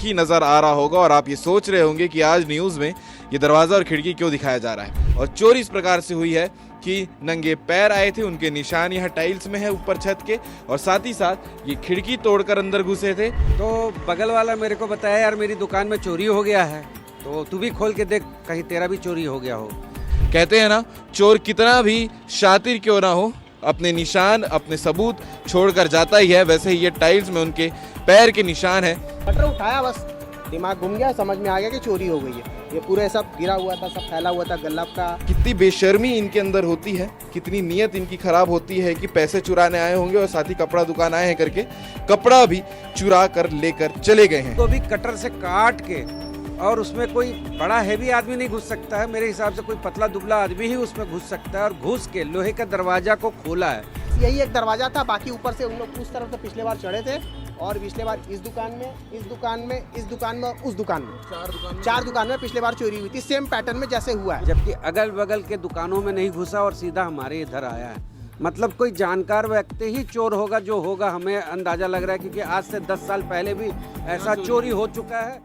खिड़की नजर आ रहा होगा और आप ये सोच रहे होंगे कि आज न्यूज़ में ये दरवाज़ा और खिड़की क्यों दिखाया जा रहा है। और चोरी इस प्रकार से हुई है कि नंगे पैर आए थे, उनके निशान यहाँ टाइल्स में है ऊपर छत के, और साथ ही साथ ये खिड़की तोड़कर अंदर घुसे थे। तो बगल वाला मेरे को बताया यार मेरी दुकान में चोरी हो गया है, तो तू भी खोल के देख कहीं तेरा भी चोरी हो गया हो। कहते हैं ना, चोर कितना भी शातिर क्यों ना हो, अपने निशान अपने सबूत छोड़कर जाता ही है। वैसे ही ये टाइल्स में उनके पैर के निशान है। शटर उठाया, बस दिमाग घूम गया, समझ में आ गया कि चोरी हो गई है। ये पूरे सब गिरा हुआ था, सब फैला हुआ था गल्ला का। कितनी बेशर्मी इनके अंदर होती है, कितनी नीयत इनकी खराब होती है कि पैसे चुराने आए होंगे और साथ ही कपड़ा दुकान आए हैं करके कपड़ा भी चुरा कर लेकर चले गए हैं। तो भी कटर से काट के, और उसमें कोई बड़ा हैवी आदमी नहीं घुस सकता है। मेरे हिसाब से कोई पतला दुबला आदमी ही उसमें घुस सकता है, और घुस के लोहे का दरवाजा को खोला है। यही एक दरवाजा था, बाकी ऊपर से उन लोग उस तरफ से पिछले बार चढ़े थे, और पिछले बार इस दुकान में, इस दुकान में, इस दुकान में और उस दुकान में, चार दुकान में पिछले बार चोरी हुई थी, सेम पैटर्न में जैसे हुआ है। जबकि अगल बगल के दुकानों में नहीं घुसा और सीधा हमारे इधर आया है। मतलब कोई जानकार व्यक्ति ही चोर होगा जो होगा, हमें अंदाजा लग रहा है, क्योंकि आज से 10 साल पहले भी ऐसा चोरी हो चुका है।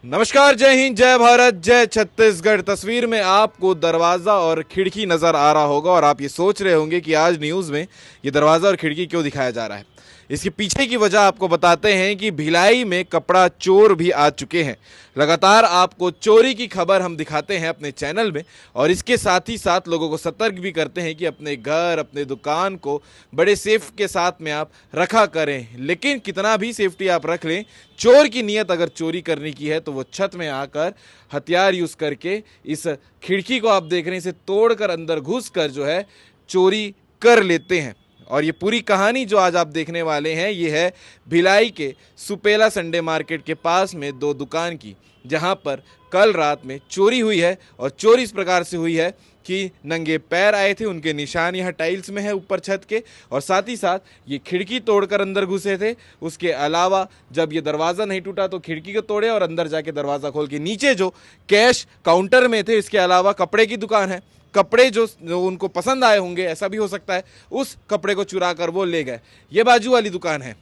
नमस्कार, जय हिंद, जय भारत, जय छत्तीसगढ़। तस्वीर में आपको दरवाजा और खिड़की नजर आ रहा होगा और आप ये सोच रहे होंगे कि आज न्यूज़ में ये दरवाजा और खिड़की क्यों दिखाया जा रहा है। इसके पीछे की वजह आपको बताते हैं कि भिलाई में कपड़ा चोर भी आ चुके हैं। लगातार आपको चोरी की खबर हम दिखाते हैं अपने चैनल में, और इसके साथ ही साथ लोगों को सतर्क भी करते हैं कि अपने घर, अपने दुकान को बड़े सेफ के साथ में आप रखा करें। लेकिन कितना भी सेफ्टी आप रख लें, चोर की नीयत अगर चोरी करने की है तो वो छत में आकर हथियार यूज़ करके इस खिड़की को आप देख रहे हैं, इसे तोड़कर अंदर घुस कर जो है चोरी कर लेते हैं। और ये पूरी कहानी जो आज आप देखने वाले हैं, ये है भिलाई के सुपेला संडे मार्केट के पास में दो दुकान की, जहां पर कल रात में चोरी हुई है। और चोरी इस प्रकार से हुई है कि नंगे पैर आए थे, उनके निशान यहाँ टाइल्स में है ऊपर छत के, और साथ ही साथ ये खिड़की तोड़कर अंदर घुसे थे। उसके अलावा जब ये दरवाज़ा नहीं टूटा तो खिड़की को तोड़े और अंदर जाके दरवाज़ा खोल के नीचे जो कैश काउंटर में थे, इसके अलावा कपड़े की दुकान है, कपड़े जो उनको पसंद आए होंगे, ऐसा भी हो सकता है, उस कपड़े को चुरा कर वो ले गए। ये बाजू वाली दुकान है।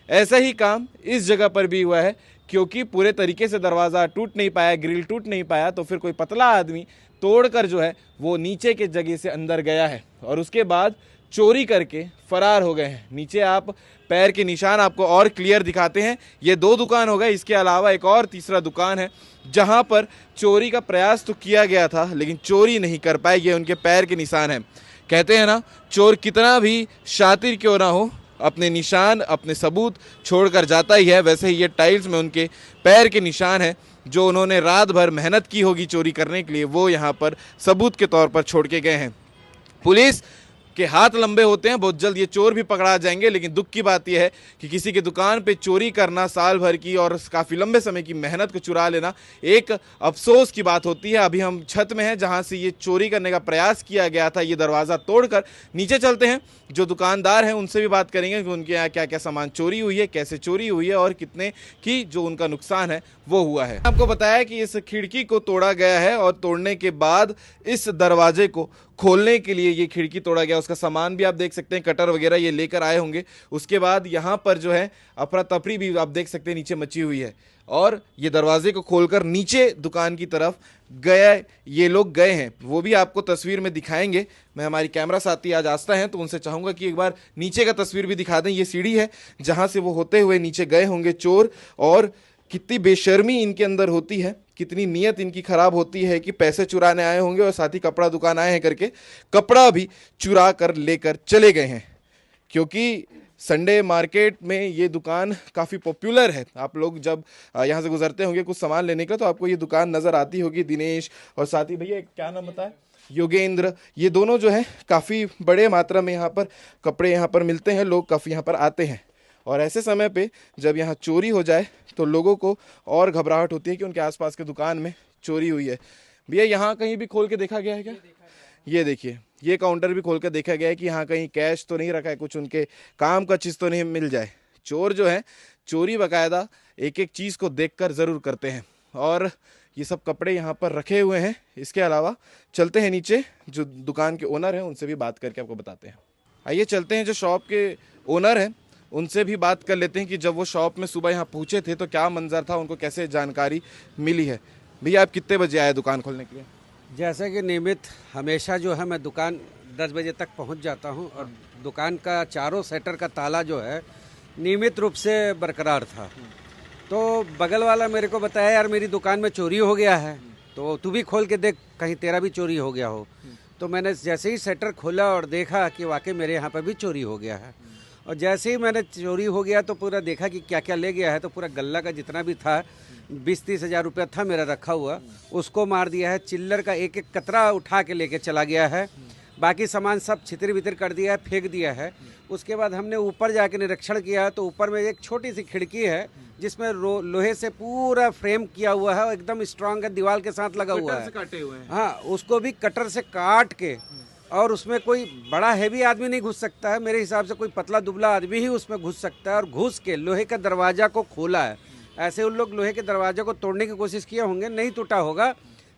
ऐसा ही काम इस जगह पर भी हुआ है, क्योंकि पूरे तरीके से दरवाज़ा टूट नहीं पाया, ग्रिल टूट नहीं पाया, तो फिर कोई पतला आदमी तोड़कर जो है वो नीचे के जगह से अंदर गया है और उसके बाद चोरी करके फरार हो गए हैं। नीचे आप पैर के निशान आपको और क्लियर दिखाते हैं। ये दो दुकान हो गए, इसके अलावा एक और तीसरा दुकान है जहां पर चोरी का प्रयास तो किया गया था लेकिन चोरी नहीं कर पाए। ये उनके पैर के निशान हैं। कहते हैं ना, चोर कितना भी शातिर क्यों ना हो, अपने निशान अपने सबूत छोड़कर जाता ही है। वैसे ही ये टाइल्स में उनके पैर के निशान हैं, जो उन्होंने रात भर मेहनत की होगी चोरी करने के लिए, वो यहाँ पर सबूत के तौर पर छोड़ के गए हैं। पुलिस के हाथ लंबे होते हैं, बहुत जल्द ये चोर भी पकड़ा जाएंगे। लेकिन दुख की बात यह है कि किसी के दुकान पे चोरी करना, साल भर की और काफ़ी लंबे समय की मेहनत को चुरा लेना, एक अफसोस की बात होती है। अभी हम छत में हैं जहां से ये चोरी करने का प्रयास किया गया था। ये दरवाज़ा तोड़कर नीचे चलते हैं, जो दुकानदार हैं उनसे भी बात करेंगे कि उनके यहाँ क्या क्या सामान चोरी हुई है, कैसे चोरी हुई है और कितने की जो उनका नुकसान है वो हुआ है। आपको बताया कि इस खिड़की को तोड़ा गया है और तोड़ने के बाद इस दरवाजे को खोलने के लिए ये खिड़की तोड़ा गया। उसका सामान भी आप देख सकते हैं, कटर वगैरह ये लेकर आए होंगे। उसके बाद यहाँ पर जो है अफरा तफरी भी आप देख सकते हैं नीचे मची हुई है, और ये दरवाजे को खोलकर नीचे दुकान की तरफ ये लोग गए हैं। वो भी आपको तस्वीर में दिखाएंगे। मैं, हमारी कैमरा साथी आज आस्था हैं, तो उनसे चाहूँगा कि एक बार नीचे का तस्वीर भी दिखा दें। ये सीढ़ी है जहाँ से वो होते हुए नीचे गए होंगे चोर, और कितनी बेशर्मी इनके अंदर होती है, कितनी नीयत इनकी खराब होती है कि पैसे चुराने आए होंगे और साथ ही कपड़ा दुकान आए हैं करके कपड़ा भी चुरा कर लेकर चले गए हैं। क्योंकि संडे मार्केट में ये दुकान काफ़ी पॉपुलर है। आप लोग जब यहाँ से गुजरते होंगे कुछ सामान लेने का, तो आपको ये दुकान नज़र आती होगी। दिनेश और साथ ही भैया, क्या नाम बताया, योगेंद्र, ये दोनों जो है काफ़ी बड़े मात्रा में यहाँ पर कपड़े यहाँ पर मिलते हैं। लोग काफ़ी यहाँ पर आते हैं, और ऐसे समय पे जब यहाँ चोरी हो जाए तो लोगों को और घबराहट होती है कि उनके आसपास के दुकान में चोरी हुई है। भैया, यहाँ कहीं भी खोल के देखा गया है क्या? ये देखिए, ये काउंटर भी खोल कर देखा गया है कि यहाँ कहीं कैश तो नहीं रखा है, कुछ उनके काम का चीज़ तो नहीं मिल जाए। चोर जो है चोरी बाकायदा एक एक चीज़ को देखकर ज़रूर करते हैं, और ये सब कपड़े यहाँ पर रखे हुए हैं। इसके अलावा चलते हैं नीचे, जो दुकान के ओनर हैं उनसे भी बात करके आपको बताते हैं। आइए चलते हैं, जो शॉप के ओनर हैं उनसे भी बात कर लेते हैं कि जब वो शॉप में सुबह यहाँ पहुँचे थे तो क्या मंजर था, उनको कैसे जानकारी मिली है। भैया आप कितने बजे आए दुकान खोलने के लिए? जैसे कि नियमित हमेशा जो है मैं दुकान 10 बजे तक पहुंच जाता हूं और दुकान का चारों शटर का ताला जो है नियमित रूप से बरकरार था। तो बगल वाला मेरे को बताया यार मेरी दुकान में चोरी हो गया है, तो तू भी खोल के देख कहीं तेरा भी चोरी हो गया हो। तो मैंने जैसे ही शटर खोला और देखा कि वाकई मेरे यहाँ पर भी चोरी हो गया है। और जैसे ही मैंने चोरी हो गया तो पूरा देखा कि क्या क्या ले गया है, तो पूरा गल्ला का जितना भी था 20-30 हज़ार रुपया था मेरा रखा हुआ, उसको मार दिया है। चिल्लर का एक एक कतरा उठा के लेके चला गया है। बाकी सामान सब छितर बितर कर दिया है, फेंक दिया है। उसके बाद हमने ऊपर जाके निरीक्षण किया तो ऊपर में एक छोटी सी खिड़की है जिसमें लोहे से पूरा फ्रेम किया हुआ है और एकदम स्ट्रांग है, दीवार के साथ लगा हुआ है। काटे हुए हैं। हाँ, उसको भी कटर से काट के, और उसमें कोई बड़ा हैवी आदमी नहीं घुस सकता है। मेरे हिसाब से कोई पतला दुबला आदमी ही उसमें घुस सकता है, और घुस के लोहे का दरवाज़ा को खोला है। ऐसे उन लोग लोहे के दरवाजे को तोड़ने की कोशिश किए होंगे, नहीं टूटा होगा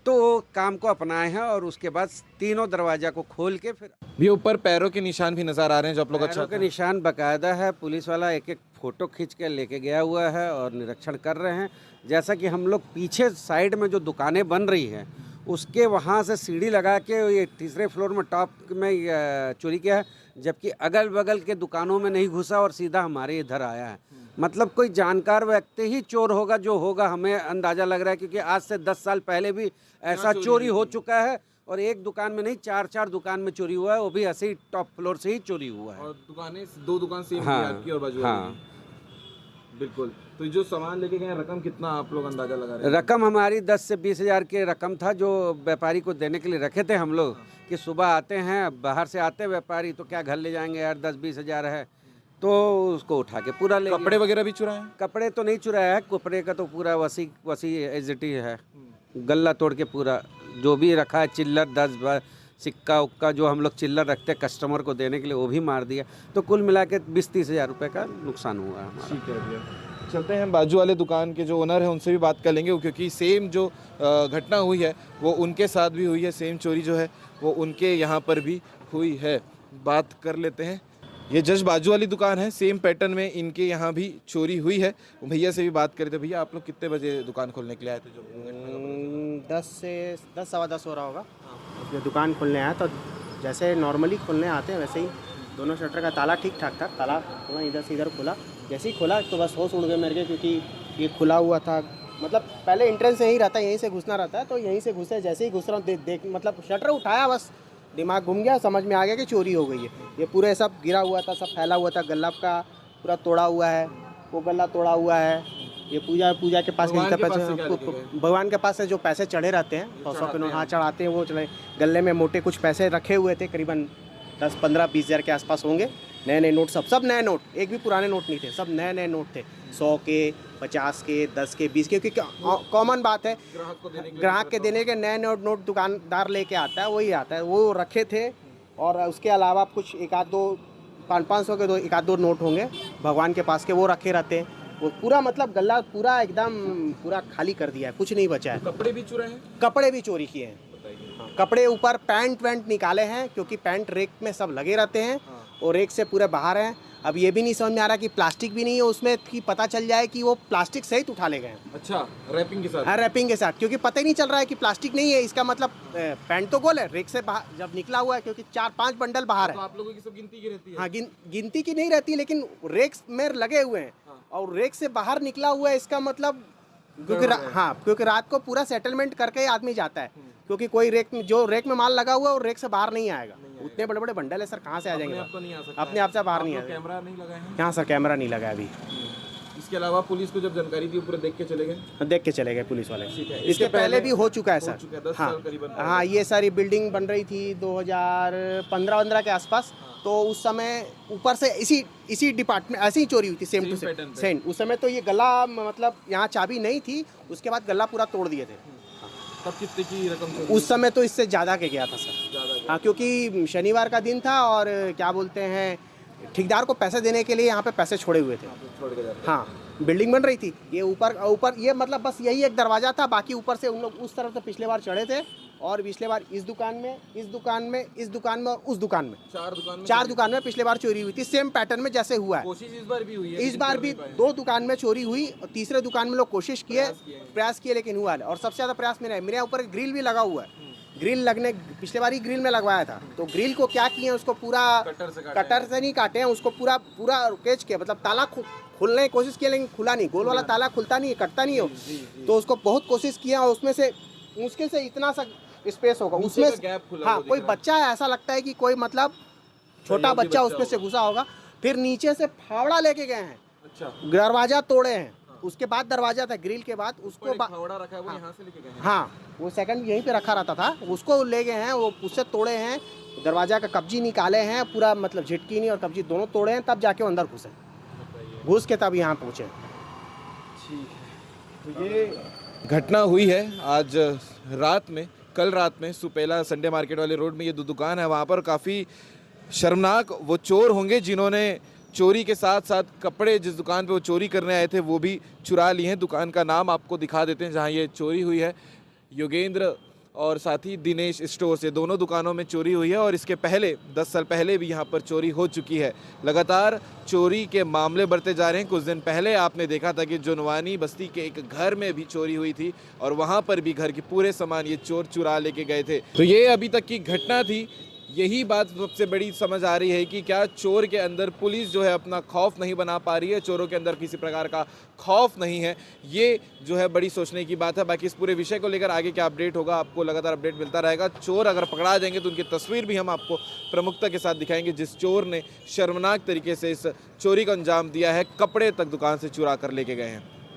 तो वो काम को अपनाए हैं। और उसके बाद तीनों दरवाजा को खोल के फिर भी ऊपर पैरों के निशान भी नजर आ रहे हैं जो आप लोग पैरों के निशान बकायदा है। पुलिस वाला एक एक फोटो खींच के लेके गया हुआ है और निरीक्षण कर रहे हैं। जैसा कि हम लोग पीछे साइड में जो दुकानें बन रही हैं उसके वहाँ से सीढ़ी लगा के ये तीसरे फ्लोर में टॉप में चोरी किया है, जबकि अगल बगल के दुकानों में नहीं घुसा और सीधा हमारे इधर आया है। मतलब कोई जानकार व्यक्ति ही चोर होगा जो होगा, हमें अंदाज़ा लग रहा है, क्योंकि आज से 10 साल पहले भी ऐसा चोरी हो चुका है। और एक दुकान में नहीं, 4 दुकान में चोरी हुआ है, वो भी ऐसे ही टॉप फ्लोर से ही चोरी हुआ है। और दुकानें 2 दुकान सेम हाँ, आपकी और बाजू हाँ। वाली। बिल्कुल। तो जो सामान लेके गए रकम कितना आप लोग अंदाजा लगा रहे हैं? रकम हमारी 10 से 20 हज़ार के रकम था जो व्यापारी को देने के लिए रखे थे हम लोग, कि सुबह आते हैं, बाहर से आते हैं व्यापारी तो क्या घर ले जाएंगे यार, 10-20 हज़ार है, तो उसको उठा के पूरा ले कपड़े वगैरह भी चुराए हैं? कपड़े तो नहीं चुराया है, कपड़े का तो पूरा वसी एजिटी है। गल्ला तोड़ के पूरा जो भी रखा है, चिल्लर 10 सिक्का उक्का जो हम लोग चिल्लर रखते हैं कस्टमर को देने के लिए, वो भी मार दिया। तो कुल मिला के 20-30 हज़ार रुपये का नुकसान हुआ हमारा। ठीक है भैया, चलते हैं बाजू वाले दुकान के जो ओनर है उनसे भी बात कर लेंगे, क्योंकि सेम जो घटना हुई है वो उनके साथ भी हुई है, सेम चोरी जो है वो उनके यहाँ पर भी हुई है। बात कर लेते हैं, ये जस्ट बाजू वाली दुकान है, सेम पैटर्न में इनके यहाँ भी चोरी हुई है। भैया से भी बात करें तो भैया आप लोग कितने बजे दुकान खोलने के लिए आए थे? जो 10 सवा 10 हो रहा होगा। ये दुकान खोलने आया तो जैसे नॉर्मली खोलने आते हैं वैसे ही दोनों शटर का ताला ठीक ठाक था, ताला थोड़ा इधर से इधर खुला। जैसे ही खोला तो बस होश उड़ गए मेरे के, क्योंकि ये खुला हुआ था। मतलब पहले एंट्रेंस यहीं रहता है, यहीं से घुसना रहता है, तो यहीं से घुसे। जैसे ही घुस रहा हूँ देख मतलब शटर उठाया, बस दिमाग घूम गया, समझ में आ गया कि चोरी हो गई है। ये पूरे सब गिरा हुआ था, सब फैला हुआ था, गल्ला का पूरा तोड़ा हुआ है, वो गल्ला तोड़ा हुआ है। ये पूजा के पास भगवान के पास से जो पैसे चढ़े रहते हैं 100 के नोट, हाँ चढ़ाते हैं, वो चढ़े। गले में मोटे कुछ पैसे रखे हुए थे, करीबन 10, 15, 20 हज़ार के आसपास होंगे। नए नए नोट, सब नए नोट, एक भी पुराने नोट नहीं थे, सब नए नए नोट थे। 100 के, 50 के, 10 के, 20 के, क्योंकि कॉमन बात है ग्राहक के देने के नए नोट दुकानदार लेके आता है, वही आता है, वो रखे थे। और उसके अलावा कुछ 1-2 500 के 1-2 नोट होंगे भगवान के पास के, वो रखे रहते हैं। वो पूरा मतलब गल्ला पूरा एकदम पूरा खाली कर दिया है, कुछ नहीं बचा है। कपड़े भी चुराए हैं? कपड़े भी चोरी किए हैं। हाँ, कपड़े ऊपर पैंट वैंट निकाले हैं, क्योंकि पैंट रेक में सब लगे रहते हैं और रेक से पूरे बाहर हैं। अब ये भी नहीं समझ में आ रहा कि प्लास्टिक भी नहीं है उसमें, कि पता चल जाए कि वो प्लास्टिक सहित उठा ले गए हैं। अच्छा, रैपिंग के साथ? हाँ, रैपिंग के साथ, क्योंकि पता ही नहीं चल रहा है कि प्लास्टिक नहीं है। इसका मतलब पैंट तो गोल है, रेक से बाहर जब निकला हुआ है, क्योंकि 4-5 बंडल बाहर तो है। आप लोगों की सब गिनती की रहती है? हाँ, गिनती की नहीं रहती, लेकिन रेक में लगे हुए हैं और रेक से बाहर निकला हुआ है। इसका मतलब क्योंकि रात को पूरा सेटलमेंट करके आदमी जाता है, क्योंकि कोई रेक में माल लगा हुआ है और रेक से बाहर नहीं आएगा। उतने बड़े बड़े बंडल है सर, कहाँ से आ जाएंगे? अपने आप से बाहर नहीं आएगा। कैमरा नहीं लगा है यहाँ सर, कैमरा नहीं लगा अभी। इसके अलावा पुलिस को जब जानकारी दी पूरे देख के चले गए? देख के चले गए पुलिस वाले। है। इसके पहले भी हो चुका है सर। 10 साल करीबन। हाँ, ये सारी बिल्डिंग बन रही थी 2015-15 के आसपास। तो उस समय ऊपर से इसी डिपार्टमेंट ऐसी ही चोरी हुई थी, सेम टू सेम। उस समय तो ये गला मतलब यहाँ चाबी नहीं थी, उसके बाद गला पूरा तोड़ दिए थे। तब कितने की रकम? उस समय तो इससे ज़्यादा के गया था सर। हाँ, क्योंकि शनिवार का दिन था और क्या बोलते हैं, ठेकेदार को पैसे देने के लिए यहाँ पे पैसे छोड़े हुए थे। हाँ, बिल्डिंग बन रही थी। ये ऊपर ये मतलब बस यही एक दरवाज़ा था, बाकी ऊपर से उन लोग उस तरफ से पिछले बार चढ़े थे और पिछले बार इस दुकान में, इस दुकान में, इस दुकान में और उस दुकान में, 4 दुकान में पिछले बार चोरी हुई थी, सेम पैटर्न में जैसे हुआ है। कोशिश इस बार भी हुई है, इस बार भी 2 दुकान में चोरी हुई और तीसरे दुकान में लोग कोशिश किए, प्रयास किए, लेकिन हुआ नहीं। और सबसे ज़्यादा प्रयास मेरे ऊपर ग्रिल भी लगा हुआ है। ग्रिल लगने पिछले बार ही ग्रिल में लगवाया था, तो ग्रिल को क्या किए, उसको पूरा कटर से नहीं काटे हैं, उसको पूरा केच के, मतलब ताला खोलने की कोशिश की, लेकिन खुला नहीं। गोल वाला ताला खुलता नहीं है, कटता नहीं है, तो उसको बहुत कोशिश किया और उसमें से मुश्किल से इतना सा स्पेस होगा उसमें, हाँ कोई बच्चा है, ऐसा लगता है कि कोई मतलब छोटा बच्चा उसमें से घुसा होगा। फिर नीचे से फावड़ा लेके गए हैं, अच्छा, दरवाजा तोड़े हैं, उसके बाद दरवाजा था ग्रिल के बाद, उसको फावड़ा रखा है वो यहाँ से लेके गए हैं। हाँ वो सेकंड यहीं पे रखा रहता था, उसको ले गए हैं, वो उससे तोड़े हैं, दरवाजा का कब्जी निकाले हैं पूरा, मतलब झिटकीनी और कब्जी दोनों तोड़े हैं, तब जाके वो अंदर घुसे, घुस के तब यहाँ पहुँचे। ठीक है, तो ये घटना हुई है आज रात में, कल रात में सुपेला संडे मार्केट वाले रोड में। ये 2 दुकान है, वहाँ पर काफ़ी शर्मनाक वो चोर होंगे जिन्होंने चोरी के साथ साथ कपड़े जिस दुकान पे वो चोरी करने आए थे वो भी चुरा लिए हैं। दुकान का नाम आपको दिखा देते हैं जहाँ ये चोरी हुई है, योगेंद्र और साथ ही दिनेश स्टोर से, दोनों दुकानों में चोरी हुई है। और इसके पहले 10 साल पहले भी यहाँ पर चोरी हो चुकी है। लगातार चोरी के मामले बढ़ते जा रहे हैं। कुछ दिन पहले आपने देखा था कि जुनवानी बस्ती के एक घर में भी चोरी हुई थी और वहाँ पर भी घर के पूरे सामान ये चोर चुरा लेके गए थे। तो ये अभी तक की घटना थी। यही बात सबसे बड़ी समझ आ रही है कि क्या चोर के अंदर पुलिस जो है अपना खौफ नहीं बना पा रही है, चोरों के अंदर किसी प्रकार का खौफ नहीं है। ये जो है बड़ी सोचने की बात है। बाकी इस पूरे विषय को लेकर आगे क्या अपडेट होगा, आपको लगातार अपडेट मिलता रहेगा। चोर अगर पकड़ा जाएंगे तो उनकी तस्वीर भी हम आपको प्रमुखता के साथ दिखाएंगे, जिस चोर ने शर्मनाक तरीके से इस चोरी को अंजाम दिया है, कपड़े तक दुकान से चुरा कर लेके गए हैं।